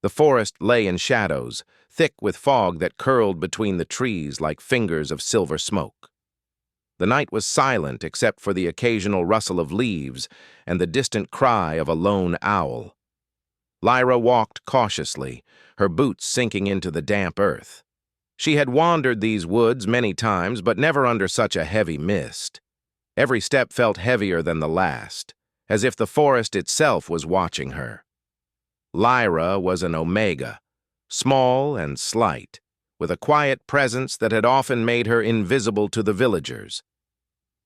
The forest lay in shadows, thick with fog that curled between the trees like fingers of silver smoke. The night was silent except for the occasional rustle of leaves and the distant cry of a lone owl. Lyra walked cautiously, her boots sinking into the damp earth. She had wandered these woods many times, but never under such a heavy mist. Every step felt heavier than the last, as if the forest itself was watching her. Lyra was an Omega, small and slight, with a quiet presence that had often made her invisible to the villagers.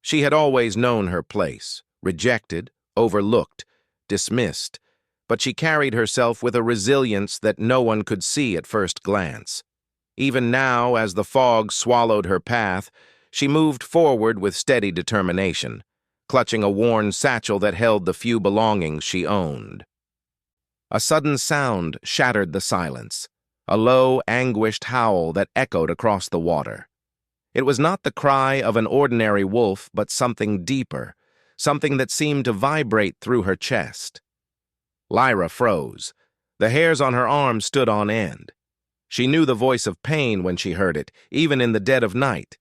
She had always known her place, rejected, overlooked, dismissed, but she carried herself with a resilience that no one could see at first glance. Even now, as the fog swallowed her path, she moved forward with steady determination, clutching a worn satchel that held the few belongings she owned. A sudden sound shattered the silence, a low, anguished howl that echoed across the water. It was not the cry of an ordinary wolf, but something deeper, something that seemed to vibrate through her chest. Lyra froze. The hairs on her arms stood on end. She knew the voice of pain when she heard it, even in the dead of night.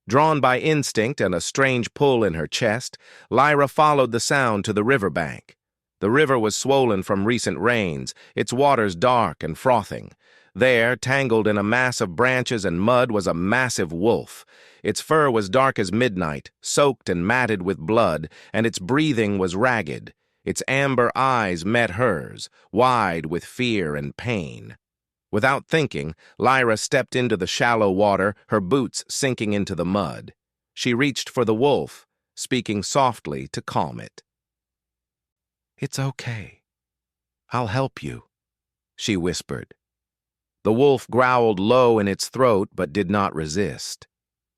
Drawn by instinct and a strange pull in her chest, Lyra followed the sound to the riverbank. The river was swollen from recent rains, its waters dark and frothing. There, tangled in a mass of branches and mud, was a massive wolf. Its fur was dark as midnight, soaked and matted with blood, and its breathing was ragged. Its amber eyes met hers, wide with fear and pain. Without thinking, Lyra stepped into the shallow water, her boots sinking into the mud. She reached for the wolf, speaking softly to calm it. "It's okay. I'll help you," she whispered. The wolf growled low in its throat but did not resist.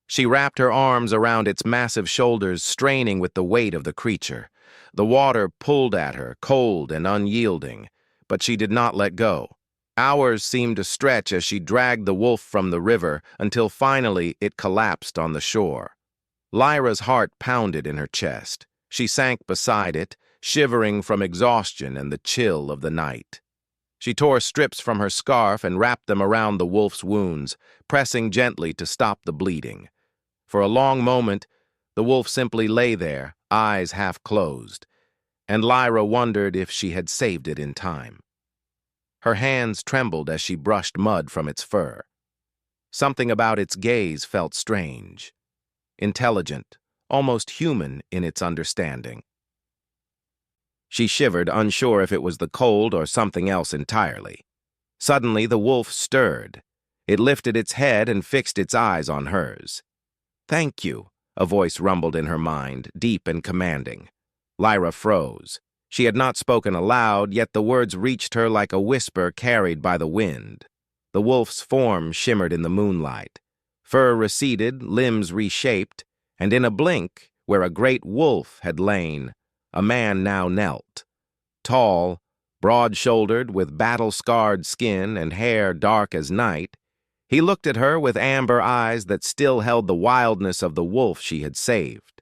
She wrapped her arms around its massive shoulders, straining with the weight of the creature. The water pulled at her, cold and unyielding, but she did not let go. Hours seemed to stretch as she dragged the wolf from the river until finally it collapsed on the shore. Lyra's heart pounded in her chest. She sank beside it, shivering from exhaustion and the chill of the night. She tore strips from her scarf and wrapped them around the wolf's wounds, pressing gently to stop the bleeding. For a long moment, the wolf simply lay there, eyes half closed, and Lyra wondered if she had saved it in time. Her hands trembled as she brushed mud from its fur. Something about its gaze felt strange, intelligent, almost human in its understanding. She shivered, unsure if it was the cold or something else entirely. Suddenly, the wolf stirred. It lifted its head and fixed its eyes on hers. "Thank you," a voice rumbled in her mind, deep and commanding. Lyra froze. She had not spoken aloud, yet the words reached her like a whisper carried by the wind. The wolf's form shimmered in the moonlight. Fur receded, limbs reshaped, and in a blink, where a great wolf had lain, a man now knelt. Tall, broad-shouldered, with battle-scarred skin and hair dark as night, he looked at her with amber eyes that still held the wildness of the wolf she had saved.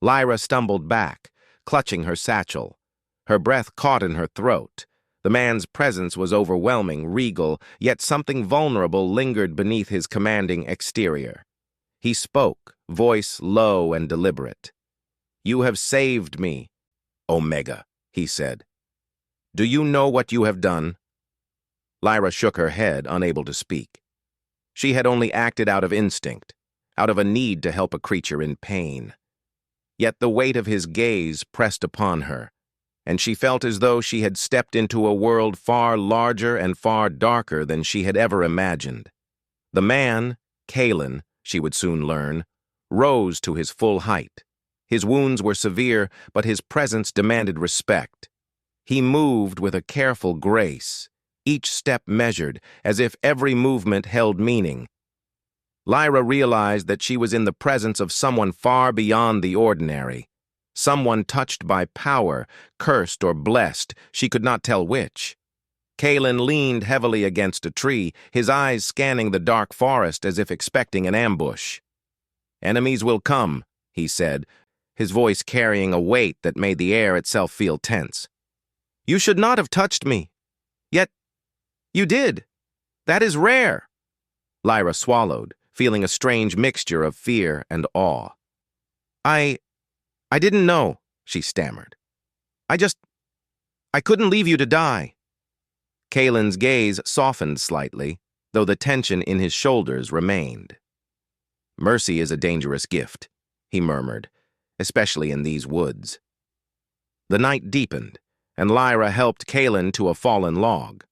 Lyra stumbled back, clutching her satchel. Her breath caught in her throat. The man's presence was overwhelming, regal, yet something vulnerable lingered beneath his commanding exterior. He spoke, voice low and deliberate. "You have saved me, Omega," he said. "Do you know what you have done?" Lyra shook her head, unable to speak. She had only acted out of instinct, out of a need to help a creature in pain. Yet the weight of his gaze pressed upon her, and she felt as though she had stepped into a world far larger and far darker than she had ever imagined. The man, Kalen, she would soon learn, rose to his full height. His wounds were severe, but his presence demanded respect. He moved with a careful grace, each step measured, as if every movement held meaning. Lyra realized that she was in the presence of someone far beyond the ordinary, someone touched by power, cursed or blessed, she could not tell which. Kalen leaned heavily against a tree, his eyes scanning the dark forest as if expecting an ambush. "Enemies will come," he said, his voice carrying a weight that made the air itself feel tense. "You should not have touched me. Yet You did. That is rare. Lyra swallowed, feeling a strange mixture of fear and awe. I didn't know, she stammered. I couldn't leave you to die. Kalen's gaze softened slightly, though the tension in his shoulders remained. Mercy is a dangerous gift, he murmured, especially in these woods. The night deepened, and Lyra helped Kalen to a fallen log.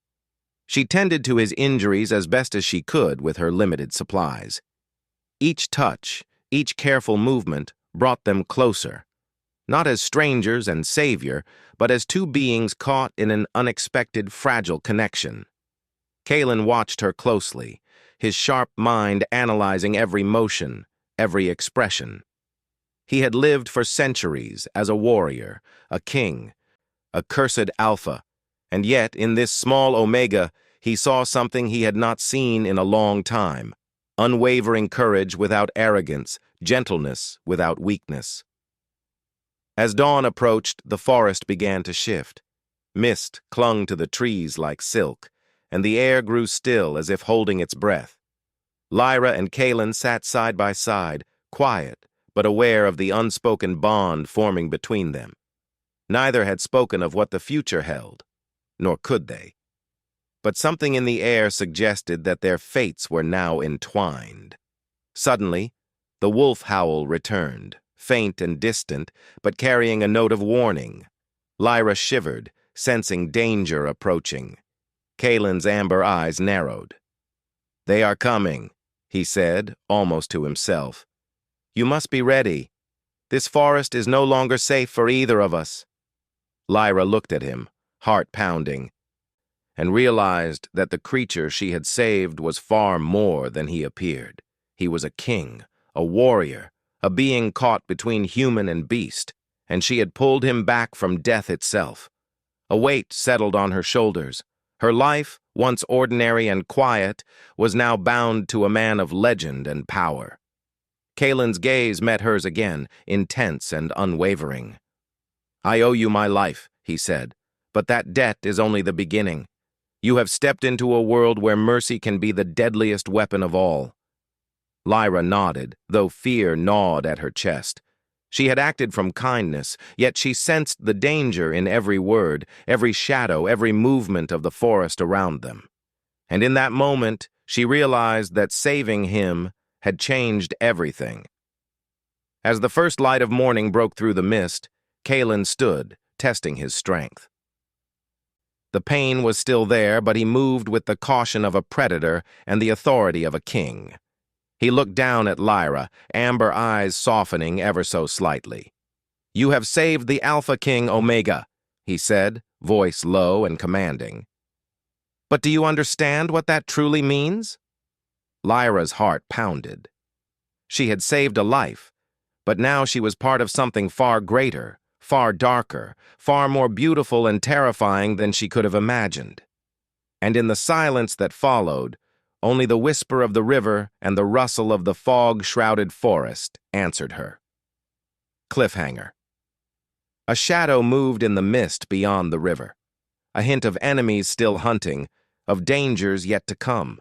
She tended to his injuries as best as she could with her limited supplies. Each touch, each careful movement brought them closer, not as strangers and savior, but as two beings caught in an unexpected, fragile connection. Kalen watched her closely, his sharp mind analyzing every motion, every expression. He had lived for centuries as a warrior, a king, a cursed alpha, and yet in this small omega he saw something he had not seen in a long time: unwavering courage without arrogance, gentleness without weakness. As dawn approached, the forest began to shift. Mist clung to the trees like silk, and the air grew still as if holding its breath. Lyra and Kalen sat side by side, quiet, but aware of the unspoken bond forming between them. Neither had spoken of what the future held, nor could they. But something in the air suggested that their fates were now entwined. Suddenly, the wolf howl returned, faint and distant, but carrying a note of warning. Lyra shivered, sensing danger approaching. Kalen's amber eyes narrowed. "They are coming," he said, almost to himself. "You must be ready. This forest is no longer safe for either of us." Lyra looked at him, heart pounding, and realized that the creature she had saved was far more than he appeared. He was a king, a warrior, a being caught between human and beast, and she had pulled him back from death itself. A weight settled on her shoulders. Her life, once ordinary and quiet, was now bound to a man of legend and power. Kalen's gaze met hers again, intense and unwavering. "I owe you my life," he said, "but that debt is only the beginning. You have stepped into a world where mercy can be the deadliest weapon of all." Lyra nodded, though fear gnawed at her chest. She had acted from kindness, yet she sensed the danger in every word, every shadow, every movement of the forest around them. And in that moment, she realized that saving him had changed everything. As the first light of morning broke through the mist, Kalen stood, testing his strength. The pain was still there, but he moved with the caution of a predator and the authority of a king. He looked down at Lyra, amber eyes softening ever so slightly. "You have saved the Alpha King Omega," he said, voice low and commanding. "But do you understand what that truly means?" Lyra's heart pounded. She had saved a life, but now she was part of something far greater, far darker, far more beautiful and terrifying than she could have imagined. And in the silence that followed, only the whisper of the river and the rustle of the fog-shrouded forest answered her. Cliffhanger. A shadow moved in the mist beyond the river, a hint of enemies still hunting, of dangers yet to come.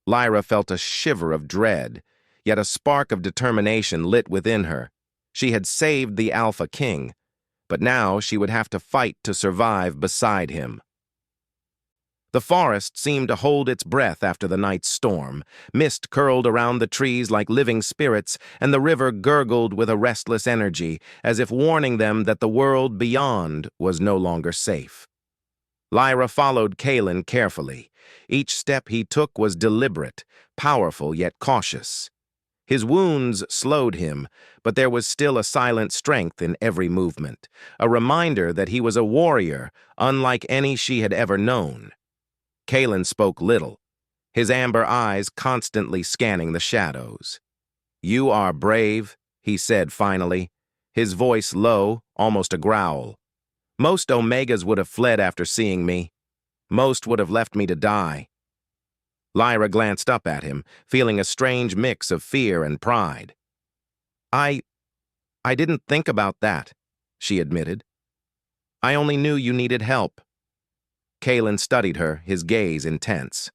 Lyra felt a shiver of dread, yet a spark of determination lit within her. She had saved the Alpha King, but now she would have to fight to survive beside him. The forest seemed to hold its breath after the night's storm. Mist curled around the trees like living spirits, and the river gurgled with a restless energy, as if warning them that the world beyond was no longer safe. Lyra followed Kalen carefully. Each step he took was deliberate, powerful yet cautious. His wounds slowed him, but there was still a silent strength in every movement, a reminder that he was a warrior, unlike any she had ever known. Kalen spoke little, his amber eyes constantly scanning the shadows. "You are brave," he said finally, his voice low, almost a growl. "Most Omegas would have fled after seeing me. Most would have left me to die." Lyra glanced up at him, feeling a strange mix of fear and pride. I didn't think about that," she admitted. "I only knew you needed help." Kalen studied her, his gaze intense.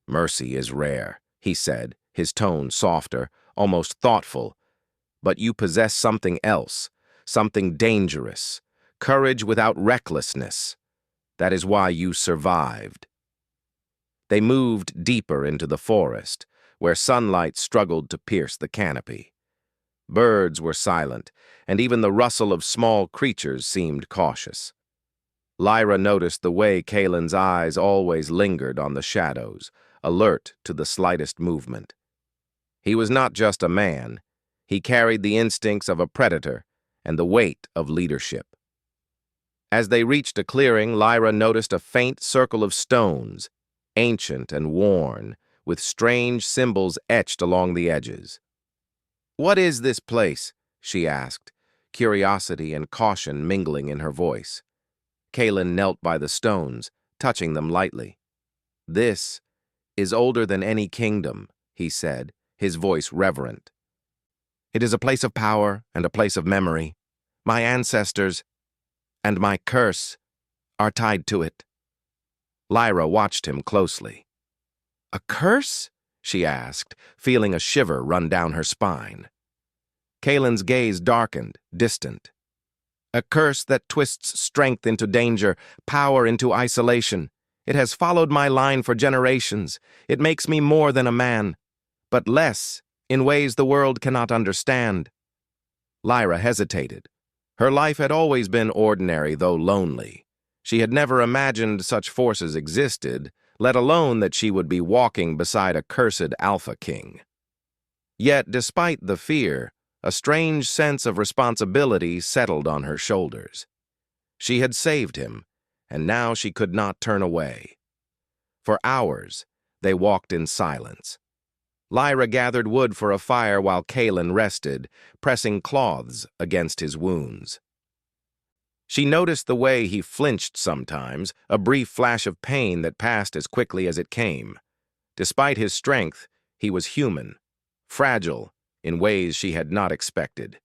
"Mercy is rare," he said, his tone softer, almost thoughtful. "But you possess something else, something dangerous, courage without recklessness. That is why you survived." They moved deeper into the forest, where sunlight struggled to pierce the canopy. Birds were silent, and even the rustle of small creatures seemed cautious. Lyra noticed the way Kalen's eyes always lingered on the shadows, alert to the slightest movement. He was not just a man. He carried the instincts of a predator and the weight of leadership. As they reached a clearing, Lyra noticed a faint circle of stones, ancient and worn, with strange symbols etched along the edges. "What is this place?" she asked, curiosity and caution mingling in her voice. Kalen knelt by the stones, touching them lightly. "This is older than any kingdom," he said, his voice reverent. "It is a place of power and a place of memory. My ancestors and my curse are tied to it." Lyra watched him closely. "A curse?" she asked, feeling a shiver run down her spine. Kalen's gaze darkened, distant. "A curse that twists strength into danger, power into isolation. It has followed my line for generations. It makes me more than a man, but less in ways the world cannot understand." Lyra hesitated. Her life had always been ordinary, though lonely. She had never imagined such forces existed, let alone that she would be walking beside a cursed Alpha King. Yet, despite the fear, a strange sense of responsibility settled on her shoulders. She had saved him, and now she could not turn away. For hours, they walked in silence. Lyra gathered wood for a fire while Kalen rested, pressing cloths against his wounds. She noticed the way he flinched sometimes, a brief flash of pain that passed as quickly as it came. Despite his strength, he was human, fragile in ways she had not expected.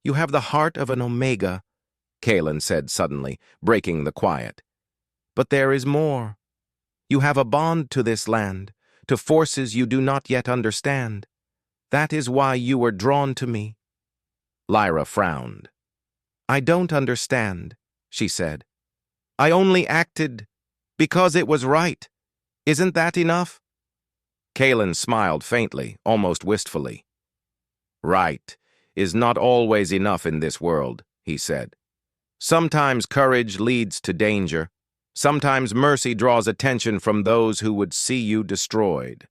"You have the heart of an Omega," Kalen said suddenly, breaking the quiet. "But there is more. You have a bond to this land, to forces you do not yet understand. That is why you were drawn to me." Lyra frowned. "I don't understand," she said. "I only acted because it was right. Isn't that enough?" Kalen smiled faintly, almost wistfully. "Right is not always enough in this world," he said. "Sometimes courage leads to danger. Sometimes mercy draws attention from those who would see you destroyed."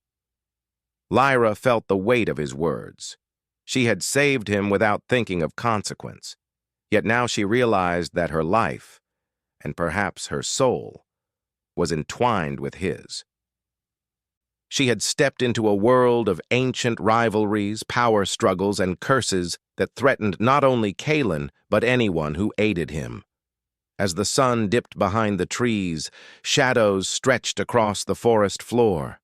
Lyra felt the weight of his words. She had saved him without thinking of consequence. Yet now she realized that her life, and perhaps her soul, was entwined with his. She had stepped into a world of ancient rivalries, power struggles, and curses that threatened not only Kalen, but anyone who aided him. As the sun dipped behind the trees, shadows stretched across the forest floor.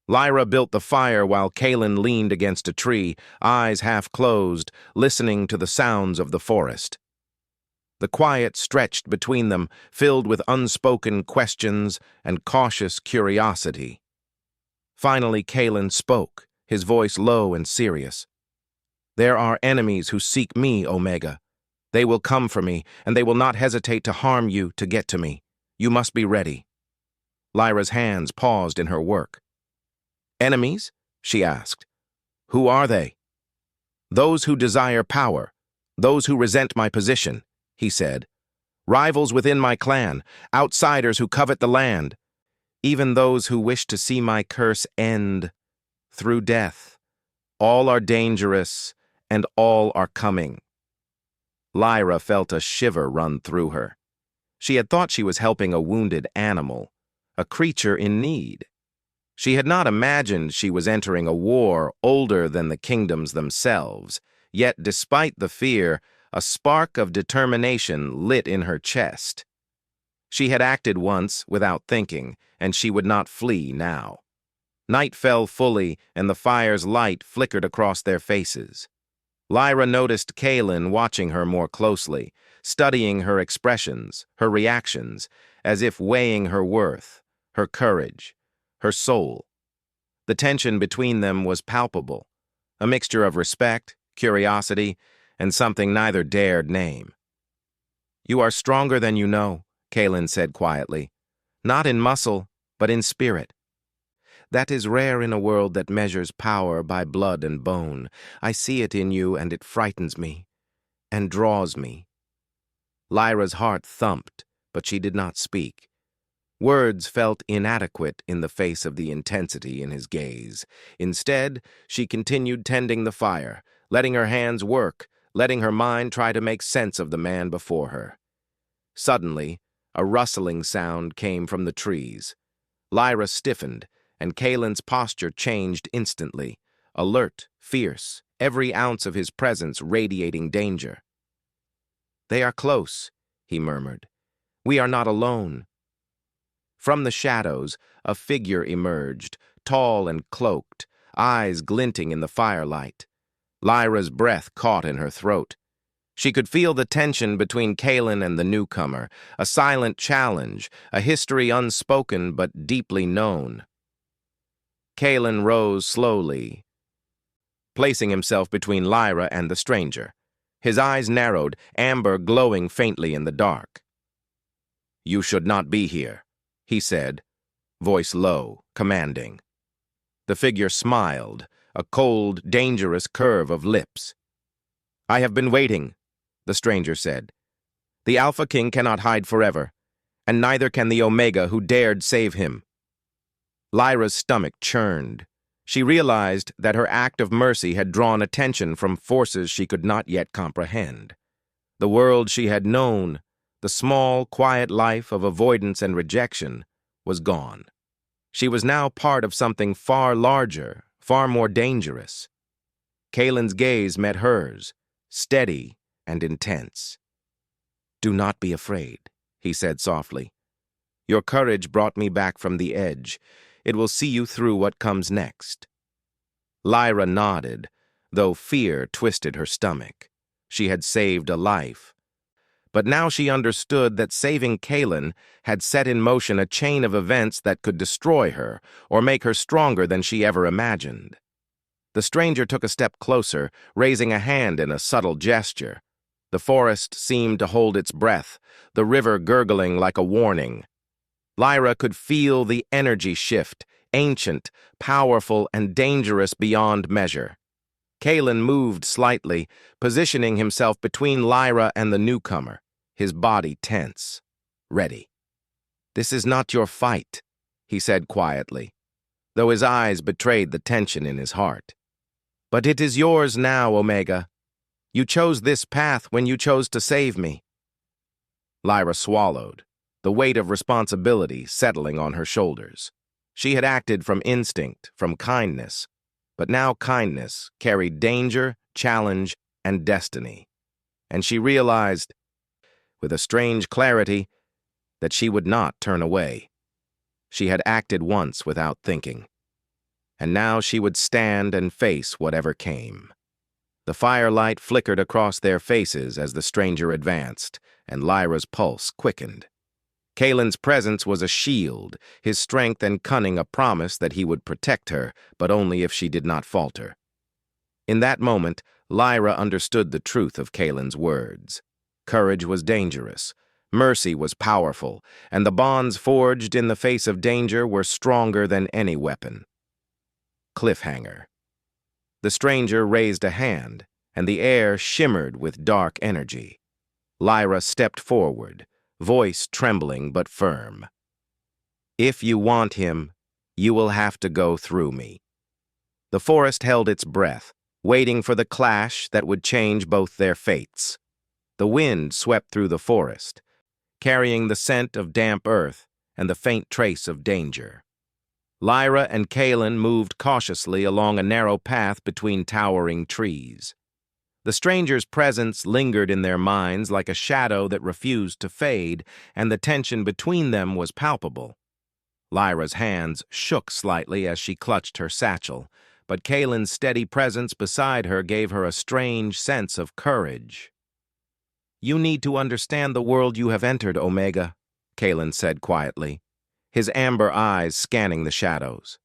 Lyra built the fire while Kalen leaned against a tree, eyes half closed, listening to the sounds of the forest. The quiet stretched between them, filled with unspoken questions and cautious curiosity. Finally, Kalen spoke, his voice low and serious. "There are enemies who seek me, Omega. They will come for me, and they will not hesitate to harm you to get to me. You must be ready." Lyra's hands paused in her work. "Enemies?" she asked. "Who are they?" "Those who desire power, those who resent my position," he said. "Rivals within my clan, outsiders who covet the land, even those who wish to see my curse end through death. All are dangerous, and all are coming." Lyra felt a shiver run through her. She had thought she was helping a wounded animal, a creature in need. She had not imagined she was entering a war older than the kingdoms themselves, yet despite the fear, a spark of determination lit in her chest. She had acted once without thinking, and she would not flee now. Night fell fully, and the fire's light flickered across their faces. Lyra noticed Kaelin watching her more closely, studying her expressions, her reactions, as if weighing her worth, her courage, her soul. The tension between them was palpable, a mixture of respect, curiosity, and something neither dared name. "You are stronger than you know," Kaelin said quietly. "Not in muscle, but in spirit. That is rare in a world that measures power by blood and bone. I see it in you, and it frightens me, and draws me." Lyra's heart thumped, but she did not speak. Words felt inadequate in the face of the intensity in his gaze. Instead, she continued tending the fire, letting her hands work, letting her mind try to make sense of the man before her. Suddenly, a rustling sound came from the trees. Lyra stiffened, and Kaelin's posture changed instantly, alert, fierce, every ounce of his presence radiating danger. "They are close," he murmured. "We are not alone." From the shadows, a figure emerged, tall and cloaked, eyes glinting in the firelight. Lyra's breath caught in her throat. She could feel the tension between Kaelin and the newcomer, a silent challenge, a history unspoken but deeply known. Kaelin rose slowly, placing himself between Lyra and the stranger. His eyes narrowed, amber glowing faintly in the dark. "You should not be here," he said, voice low, commanding. The figure smiled, a cold, dangerous curve of lips. "I have been waiting," the stranger said. "The Alpha King cannot hide forever, and neither can the Omega who dared save him." Lyra's stomach churned. She realized that her act of mercy had drawn attention from forces she could not yet comprehend. The world she had known, the small, quiet life of avoidance and rejection, was gone. She was now part of something far larger, far more dangerous. Kaelin's gaze met hers, steady and intense. "Do not be afraid," he said softly. "Your courage brought me back from the edge. It will see you through what comes next." Lyra nodded, though fear twisted her stomach. She had saved a life. But now she understood that saving Kaelin had set in motion a chain of events that could destroy her or make her stronger than she ever imagined. The stranger took a step closer, raising a hand in a subtle gesture. The forest seemed to hold its breath, the river gurgling like a warning. Lyra could feel the energy shift, ancient, powerful, and dangerous beyond measure. Kaelin moved slightly, positioning himself between Lyra and the newcomer, his body tense, ready. "This is not your fight," he said quietly, though his eyes betrayed the tension in his heart. "But it is yours now, Omega. You chose this path when you chose to save me." Lyra swallowed, the weight of responsibility settling on her shoulders. She had acted from instinct, from kindness, but now kindness carried danger, challenge, and destiny. And she realized, with a strange clarity, that she would not turn away. She had acted once without thinking, and now she would stand and face whatever came. The firelight flickered across their faces as the stranger advanced, and Lyra's pulse quickened. Kaelin's presence was a shield, his strength and cunning a promise that he would protect her, but only if she did not falter. In that moment, Lyra understood the truth of Kaelin's words. Courage was dangerous, mercy was powerful, and the bonds forged in the face of danger were stronger than any weapon. Cliffhanger. The stranger raised a hand, and the air shimmered with dark energy. Lyra stepped forward, voice trembling but firm. "If you want him, you will have to go through me." The forest held its breath, waiting for the clash that would change both their fates. The wind swept through the forest, carrying the scent of damp earth and the faint trace of danger. Lyra and Kaelin moved cautiously along a narrow path between towering trees. The stranger's presence lingered in their minds like a shadow that refused to fade, and the tension between them was palpable. Lyra's hands shook slightly as she clutched her satchel, but Kalen's steady presence beside her gave her a strange sense of courage. "You need to understand the world you have entered, Omega," Kalen said quietly, his amber eyes scanning the shadows.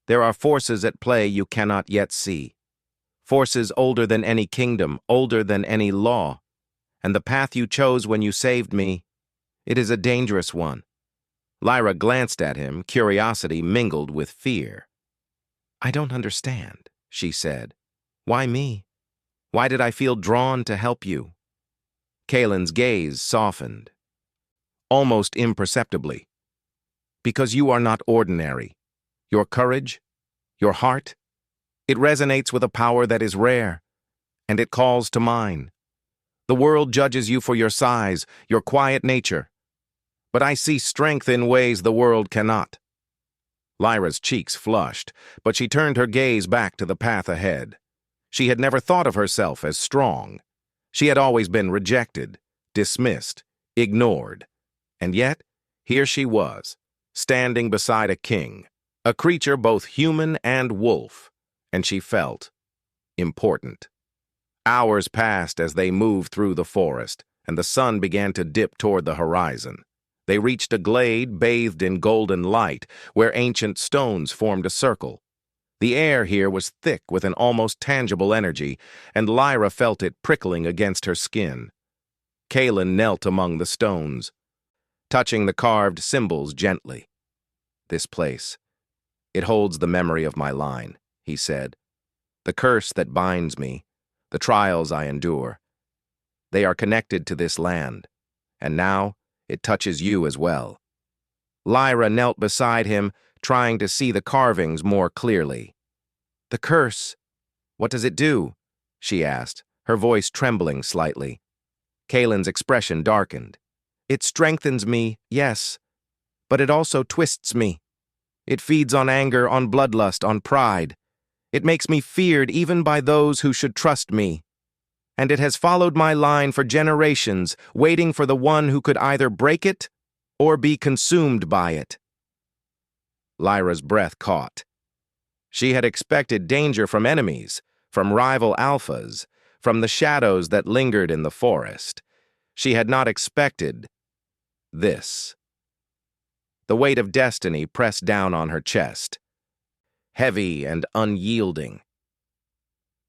"There are forces at play you cannot yet see. Forces older than any kingdom, older than any law. And the path you chose when you saved me, it is a dangerous one." Lyra glanced at him, curiosity mingled with fear. "I don't understand," she said. "Why me? Why did I feel drawn to help you?" Kalen's gaze softened, almost imperceptibly. "Because you are not ordinary. Your courage, your heart, it resonates with a power that is rare, and it calls to mine. The world judges you for your size, your quiet nature. But I see strength in ways the world cannot." Lyra's cheeks flushed, but she turned her gaze back to the path ahead. She had never thought of herself as strong. She had always been rejected, dismissed, ignored. And yet, here she was, standing beside a king, a creature both human and wolf, and she felt important. Hours passed as they moved through the forest, and the sun began to dip toward the horizon. They reached a glade bathed in golden light, where ancient stones formed a circle. The air here was thick with an almost tangible energy, and Lyra felt it prickling against her skin. Kalen knelt among the stones, touching the carved symbols gently. "This place, it holds the memory of my line," he said. "The curse that binds me, the trials I endure. They are connected to this land, and now it touches you as well." Lyra knelt beside him, trying to see the carvings more clearly. "The curse, what does it do?" she asked, her voice trembling slightly. Kalen's expression darkened. "It strengthens me, yes, but it also twists me. It feeds on anger, on bloodlust, on pride. It makes me feared even by those who should trust me. And it has followed my line for generations, waiting for the one who could either break it or be consumed by it." Lyra's breath caught. She had expected danger from enemies, from rival alphas, from the shadows that lingered in the forest. She had not expected this. The weight of destiny pressed down on her chest, heavy and unyielding.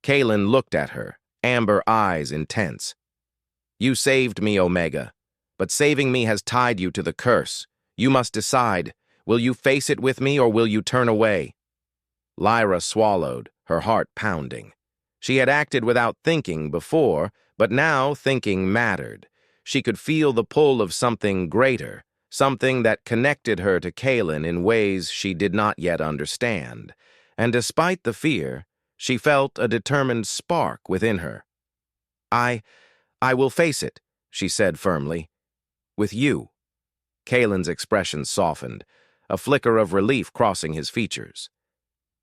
Kalen looked at her, amber eyes intense. "You saved me, Omega, but saving me has tied you to the curse. You must decide, will you face it with me or will you turn away?" Lyra swallowed, her heart pounding. She had acted without thinking before, but now thinking mattered. She could feel the pull of something greater, something that connected her to Kalen in ways she did not yet understand. And despite the fear, she felt a determined spark within her. I will face it," she said firmly. "With you." Kalen's expression softened, a flicker of relief crossing his features.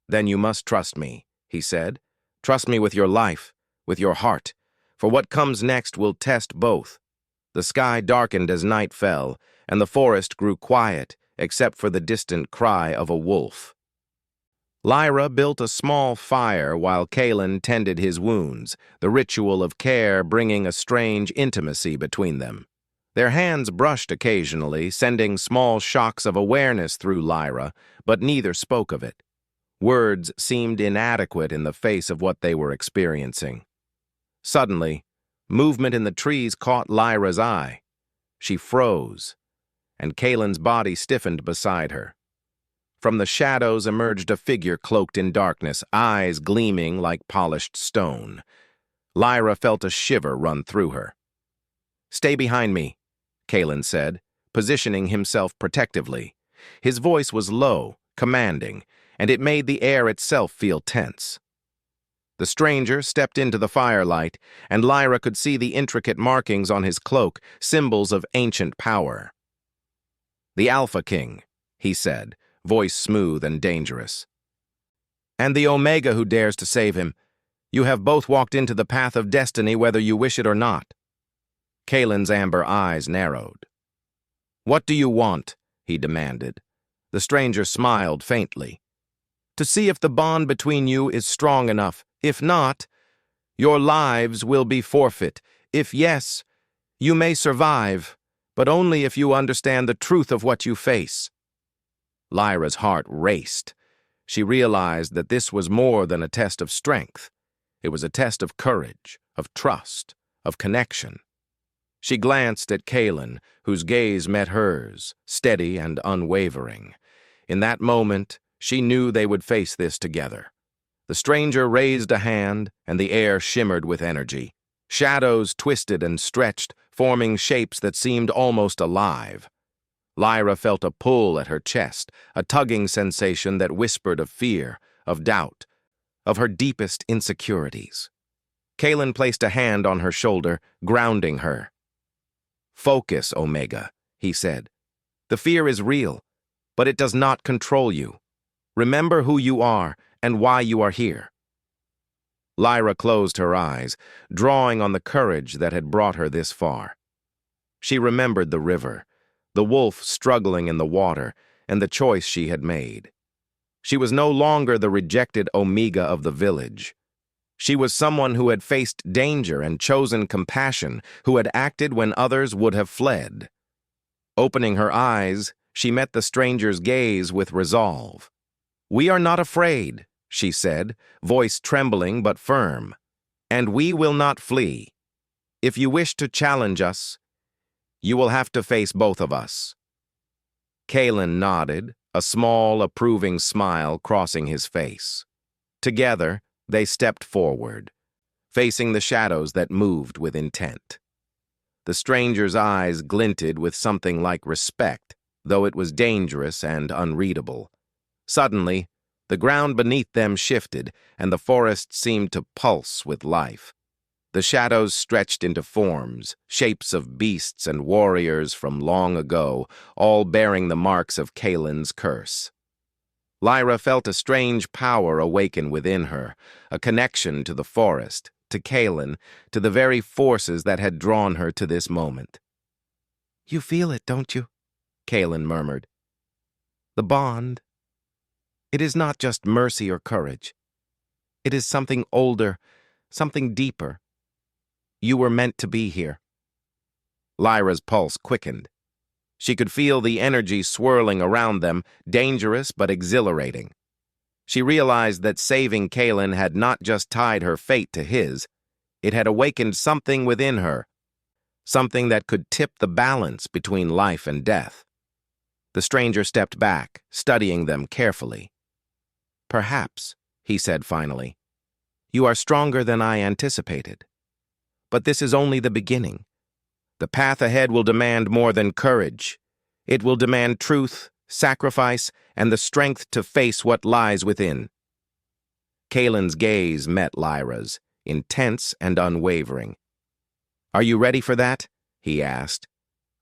"Then you must trust me," he said. "Trust me with your life, with your heart, for what comes next will test both." The sky darkened as night fell, and the forest grew quiet, except for the distant cry of a wolf. Lyra built a small fire while Kalen tended his wounds, the ritual of care bringing a strange intimacy between them. Their hands brushed occasionally, sending small shocks of awareness through Lyra, but neither spoke of it. Words seemed inadequate in the face of what they were experiencing. Suddenly, movement in the trees caught Lyra's eye. She froze, and Kalen's body stiffened beside her. From the shadows emerged a figure cloaked in darkness, eyes gleaming like polished stone. Lyra felt a shiver run through her. "Stay behind me," Kalen said, positioning himself protectively. His voice was low, commanding, and it made the air itself feel tense. The stranger stepped into the firelight, and Lyra could see the intricate markings on his cloak, symbols of ancient power. "The Alpha King," he said, voice smooth and dangerous. "And the Omega who dares to save him. You have both walked into the path of destiny whether you wish it or not." Kalen's amber eyes narrowed. "What do you want?" he demanded. The stranger smiled faintly. to see if the bond between you is strong enough. If not, your lives will be forfeit. If yes, you may survive, but only if you understand the truth of what you face." Lyra's heart raced. She realized that this was more than a test of strength. It was a test of courage, of trust, of connection. She glanced at Kaelin, whose gaze met hers, steady and unwavering. In that moment, she knew they would face this together. The stranger raised a hand, and the air shimmered with energy. Shadows twisted and stretched, forming shapes that seemed almost alive. Lyra felt a pull at her chest, a tugging sensation that whispered of fear, of doubt, of her deepest insecurities. Kaelin placed a hand on her shoulder, grounding her. "Focus, Omega," he said. "The fear is real, but it does not control you. Remember who you are and why you are here." Lyra closed her eyes, drawing on the courage that had brought her this far. She remembered the river, the wolf struggling in the water, and the choice she had made. She was no longer the rejected Omega of the village. She was someone who had faced danger and chosen compassion, who had acted when others would have fled. Opening her eyes, she met the stranger's gaze with resolve. "We are not afraid," she said, voice trembling but firm, "and we will not flee. If you wish to challenge us, you will have to face both of us." Kaelin nodded, a small, approving smile crossing his face. Together, they stepped forward, facing the shadows that moved with intent. The stranger's eyes glinted with something like respect, though it was dangerous and unreadable. Suddenly, the ground beneath them shifted, and the forest seemed to pulse with life. The shadows stretched into forms, shapes of beasts and warriors from long ago, all bearing the marks of Kaelin's curse. Lyra felt a strange power awaken within her, a connection to the forest, to Kaelin, to the very forces that had drawn her to this moment. "You feel it, don't you?" Kaelin murmured. "The bond. It is not just mercy or courage. It is something older, something deeper. You were meant to be here." Lyra's pulse quickened. She could feel the energy swirling around them, dangerous but exhilarating. She realized that saving Kaelin had not just tied her fate to his, it had awakened something within her, something that could tip the balance between life and death. The stranger stepped back, studying them carefully. "Perhaps," he said finally, "you are stronger than I anticipated. But this is only the beginning. The path ahead will demand more than courage. It will demand truth, sacrifice, and the strength to face what lies within." Kaelin's gaze met Lyra's, intense and unwavering. "Are you ready for that?" he asked.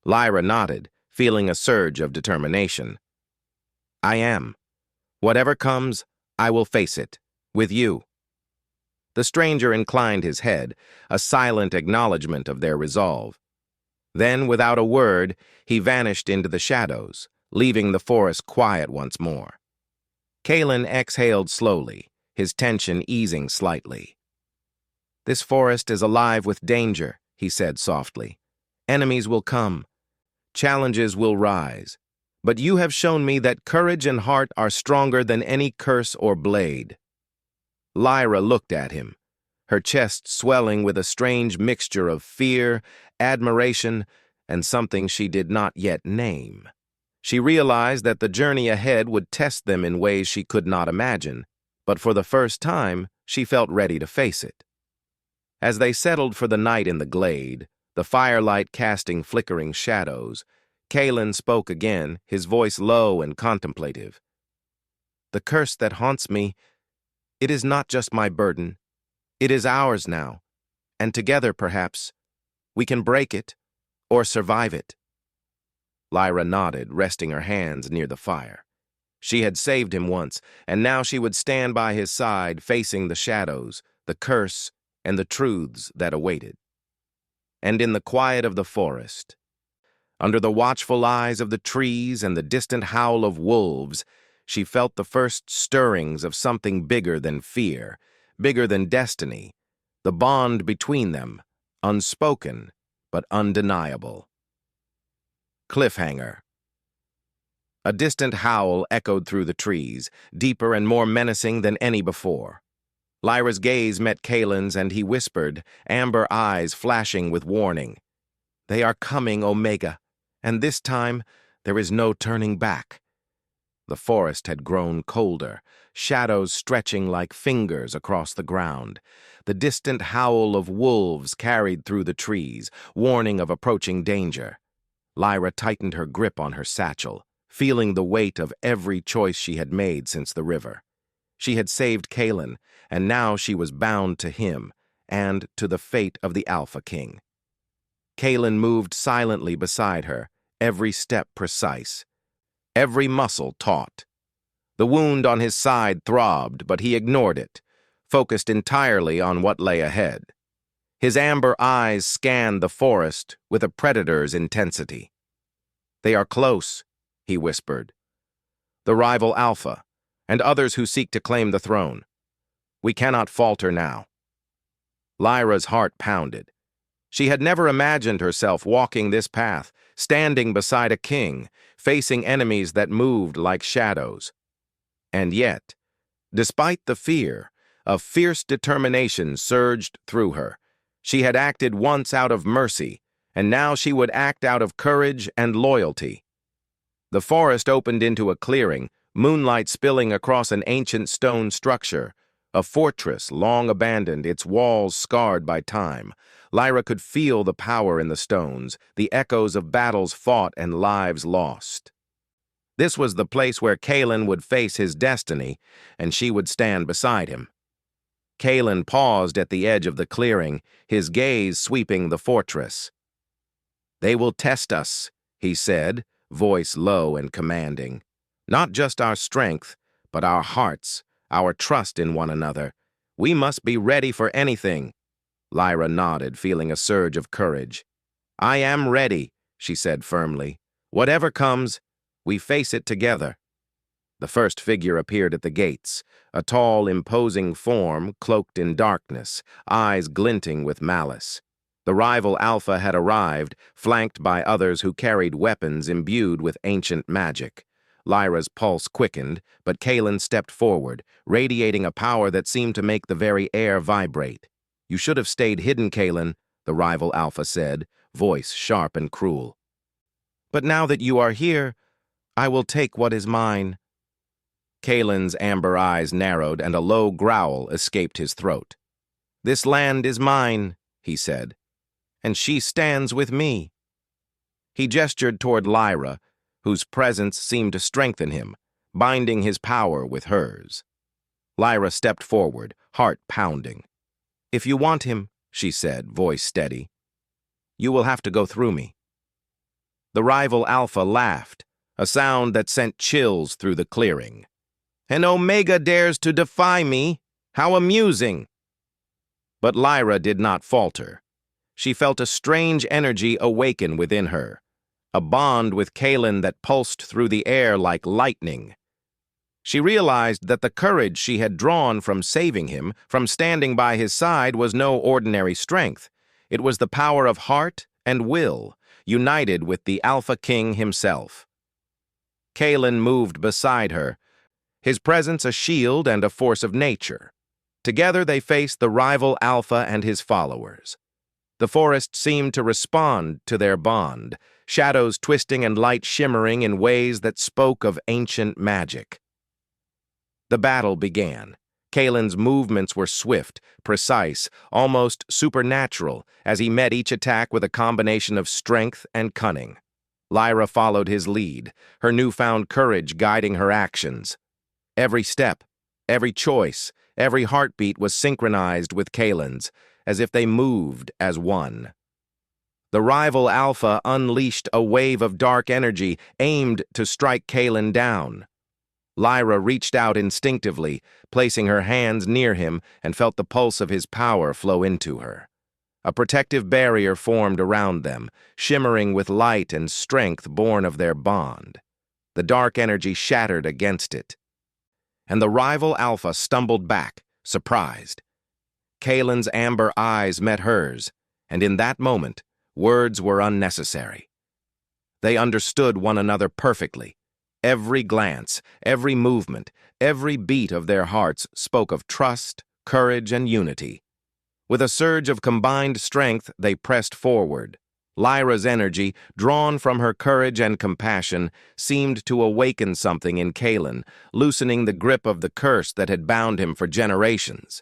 Lyra nodded, feeling a surge of determination. "I am. Whatever comes, I will face it, with you." The stranger inclined his head, a silent acknowledgement of their resolve. Then, without a word, he vanished into the shadows, leaving the forest quiet once more. Kaelin exhaled slowly, his tension easing slightly. "This forest is alive with danger," he said softly. "Enemies will come. Challenges will rise. But you have shown me that courage and heart are stronger than any curse or blade." Lyra looked at him, her chest swelling with a strange mixture of fear, admiration, and something she did not yet name. She realized that the journey ahead would test them in ways she could not imagine, but for the first time, she felt ready to face it. As they settled for the night in the glade, the firelight casting flickering shadows, Kaelin spoke again, his voice low and contemplative. "The curse that haunts me, it is not just my burden. It is ours now, and together, perhaps, we can break it or survive it." Lyra nodded, resting her hands near the fire. She had saved him once, and now she would stand by his side, facing the shadows, the curse, and the truths that awaited. And in the quiet of the forest, under the watchful eyes of the trees and the distant howl of wolves, she felt the first stirrings of something bigger than fear, bigger than destiny, the bond between them, unspoken but undeniable. Cliffhanger. A distant howl echoed through the trees, deeper and more menacing than any before. Lyra's gaze met Kaelin's and he whispered, amber eyes flashing with warning. "They are coming, Omega, and this time there is no turning back." The forest had grown colder, shadows stretching like fingers across the ground. The distant howl of wolves carried through the trees, warning of approaching danger. Lyra tightened her grip on her satchel, feeling the weight of every choice she had made since the river. She had saved Kaelin, and now she was bound to him and to the fate of the Alpha King. Kaelin moved silently beside her, every step precise, every muscle taut. The wound on his side throbbed, but he ignored it, focused entirely on what lay ahead. His amber eyes scanned the forest with a predator's intensity. "They are close," he whispered. "The rival Alpha, and others who seek to claim the throne. We cannot falter now." Lyra's heart pounded. She had never imagined herself walking this path, standing beside a king, facing enemies that moved like shadows. And yet, despite the fear, a fierce determination surged through her. She had acted once out of mercy, and now she would act out of courage and loyalty. The forest opened into a clearing, moonlight spilling across an ancient stone structure, a fortress long abandoned, its walls scarred by time. Lyra could feel the power in the stones, the echoes of battles fought and lives lost. This was the place where Kaelin would face his destiny, and she would stand beside him. Kaelin paused at the edge of the clearing, his gaze sweeping the fortress. "They will test us," he said, voice low and commanding. "Not just our strength, but our hearts, our trust in one another. We must be ready for anything." Lyra nodded, feeling a surge of courage. "I am ready," she said firmly. "Whatever comes, we face it together." The first figure appeared at the gates, a tall, imposing form cloaked in darkness, eyes glinting with malice. The rival Alpha had arrived, flanked by others who carried weapons imbued with ancient magic. Lyra's pulse quickened, but Kaelin stepped forward, radiating a power that seemed to make the very air vibrate. "You should have stayed hidden, Kaelin," the rival Alpha said, voice sharp and cruel. "But now that you are here, I will take what is mine." Kaelin's amber eyes narrowed and a low growl escaped his throat. "This land is mine," he said, "and she stands with me." He gestured toward Lyra, whose presence seemed to strengthen him, binding his power with hers. Lyra stepped forward, heart pounding. "If you want him," she said, voice steady, "you will have to go through me." The rival Alpha laughed, a sound that sent chills through the clearing. "An Omega dares to defy me? How amusing!" But Lyra did not falter. She felt a strange energy awaken within her, a bond with Kaelin that pulsed through the air like lightning. She realized that the courage she had drawn from saving him, from standing by his side, was no ordinary strength. It was the power of heart and will, united with the Alpha King himself. Kaelin moved beside her, his presence a shield and a force of nature. Together they faced the rival Alpha and his followers. The forest seemed to respond to their bond, shadows twisting and light shimmering in ways that spoke of ancient magic. The battle began. Kaelin's movements were swift, precise, almost supernatural, as he met each attack with a combination of strength and cunning. Lyra followed his lead, her newfound courage guiding her actions. Every step, every choice, every heartbeat was synchronized with Kaelin's, as if they moved as one. The rival Alpha unleashed a wave of dark energy aimed to strike Kaelin down. Lyra reached out instinctively, placing her hands near him, and felt the pulse of his power flow into her. A protective barrier formed around them, shimmering with light and strength born of their bond. The dark energy shattered against it. And the rival Alpha stumbled back, surprised. Kalen's amber eyes met hers, and in that moment, words were unnecessary. They understood one another perfectly. Every glance, every movement, every beat of their hearts spoke of trust, courage, and unity. With a surge of combined strength, they pressed forward. Lyra's energy, drawn from her courage and compassion, seemed to awaken something in Kalen, loosening the grip of the curse that had bound him for generations.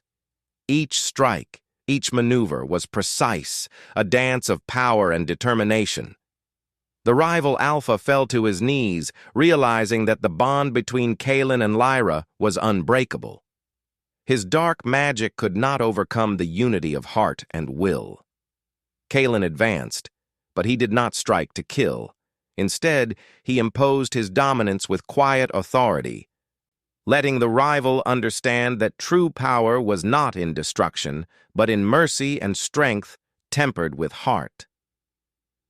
Each strike, each maneuver was precise, a dance of power and determination. The rival Alpha fell to his knees, realizing that the bond between Kalen and Lyra was unbreakable. His dark magic could not overcome the unity of heart and will. Kalen advanced, but he did not strike to kill. Instead, he imposed his dominance with quiet authority, letting the rival understand that true power was not in destruction, but in mercy and strength tempered with heart.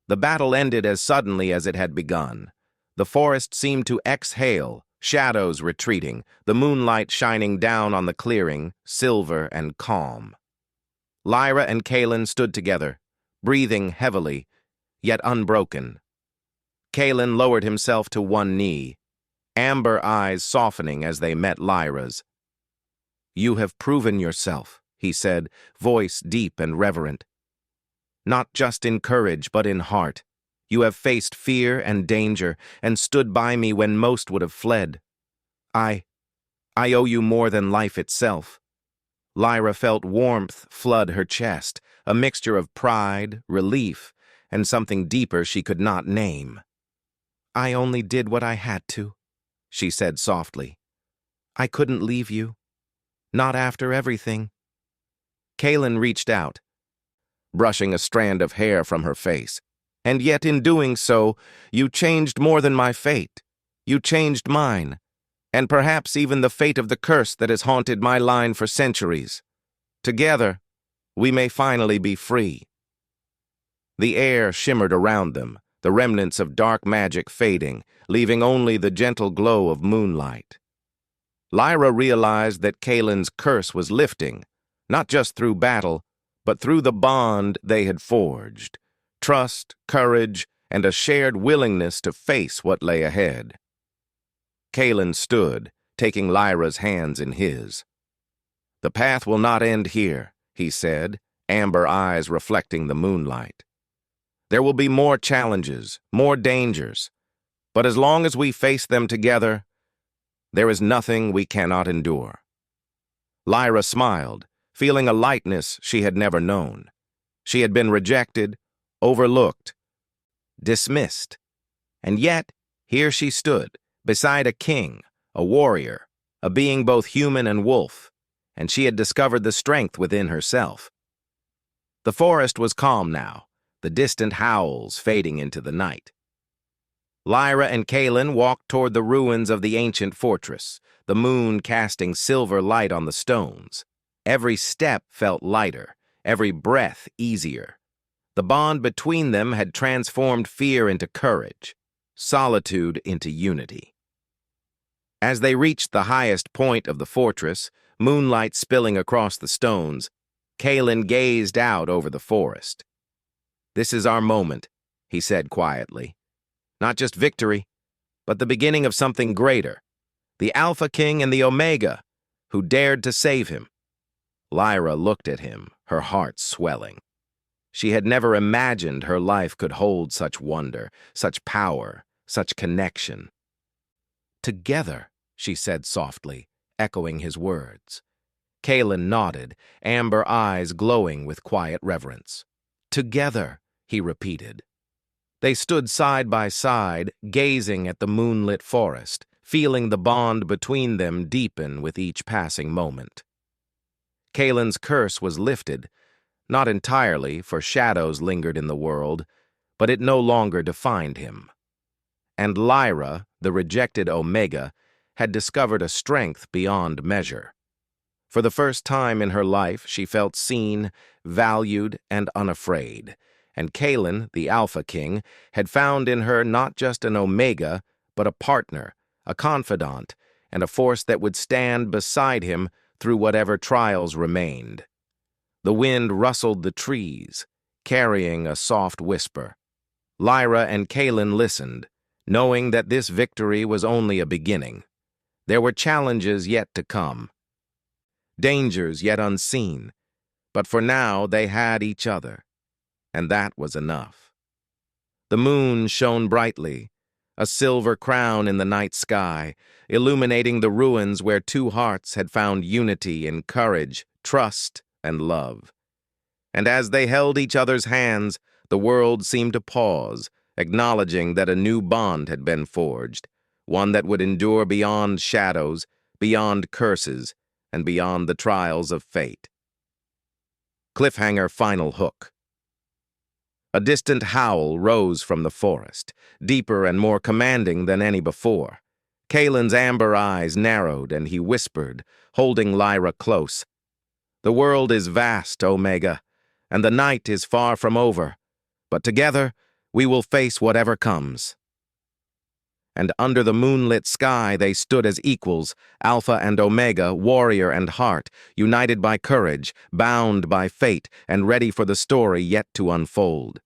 The battle ended as suddenly as it had begun. The forest seemed to exhale, shadows retreating, the moonlight shining down on the clearing, silver and calm. Lyra and Kalen stood together, breathing heavily, yet unbroken. Kalen lowered himself to one knee, amber eyes softening as they met Lyra's. "You have proven yourself," he said, voice deep and reverent. "Not just in courage, but in heart. You have faced fear and danger and stood by me when most would have fled. I owe you more than life itself." Lyra felt warmth flood her chest, a mixture of pride, relief, and something deeper she could not name. "I only did what I had to," she said softly. "I couldn't leave you. Not after everything." Kalen reached out, brushing a strand of hair from her face. "And yet in doing so, you changed more than my fate. You changed mine, and perhaps even the fate of the curse that has haunted my line for centuries. Together, we may finally be free." The air shimmered around them, the remnants of dark magic fading, leaving only the gentle glow of moonlight. Lyra realized that Kalen's curse was lifting, not just through battle, but through the bond they had forged. Trust, courage, and a shared willingness to face what lay ahead. Kalen stood, taking Lyra's hands in his. "The path will not end here," he said, amber eyes reflecting the moonlight. "There will be more challenges, more dangers, but as long as we face them together, there is nothing we cannot endure." Lyra smiled, feeling a lightness she had never known. She had been rejected, overlooked, dismissed, and yet here she stood, beside a king, a warrior, a being both human and wolf, and she had discovered the strength within herself. The forest was calm now, the distant howls fading into the night. Lyra and Kalen walked toward the ruins of the ancient fortress, the moon casting silver light on the stones. Every step felt lighter, every breath easier. The bond between them had transformed fear into courage, solitude into unity. As they reached the highest point of the fortress, moonlight spilling across the stones, Kalen gazed out over the forest. "This is our moment," he said quietly. "Not just victory, but the beginning of something greater. The Alpha King and the Omega, who dared to save him." Lyra looked at him, her heart swelling. She had never imagined her life could hold such wonder, such power, such connection. "Together," she said softly, echoing his words. Kalen nodded, amber eyes glowing with quiet reverence. "Together," he repeated. They stood side by side, gazing at the moonlit forest, feeling the bond between them deepen with each passing moment. Kalen's curse was lifted, not entirely, for shadows lingered in the world, but it no longer defined him. And Lyra, the rejected Omega, had discovered a strength beyond measure. For the first time in her life, she felt seen, valued, and unafraid. And Kalen, the Alpha King, had found in her not just an Omega, but a partner, a confidant, and a force that would stand beside him through whatever trials remained. The wind rustled the trees, carrying a soft whisper. Lyra and Kaelin listened, knowing that this victory was only a beginning. There were challenges yet to come, dangers yet unseen, but for now they had each other, and that was enough. The moon shone brightly, a silver crown in the night sky, illuminating the ruins where two hearts had found unity in courage, trust, and love. And as they held each other's hands, the world seemed to pause, acknowledging that a new bond had been forged, one that would endure beyond shadows, beyond curses, and beyond the trials of fate. Cliffhanger final hook. A distant howl rose from the forest, deeper and more commanding than any before. Kaelin's amber eyes narrowed, and he whispered, holding Lyra close, "The world is vast, Omega, and the night is far from over, but together we will face whatever comes." And under the moonlit sky they stood as equals, Alpha and Omega, warrior and heart, united by courage, bound by fate, and ready for the story yet to unfold.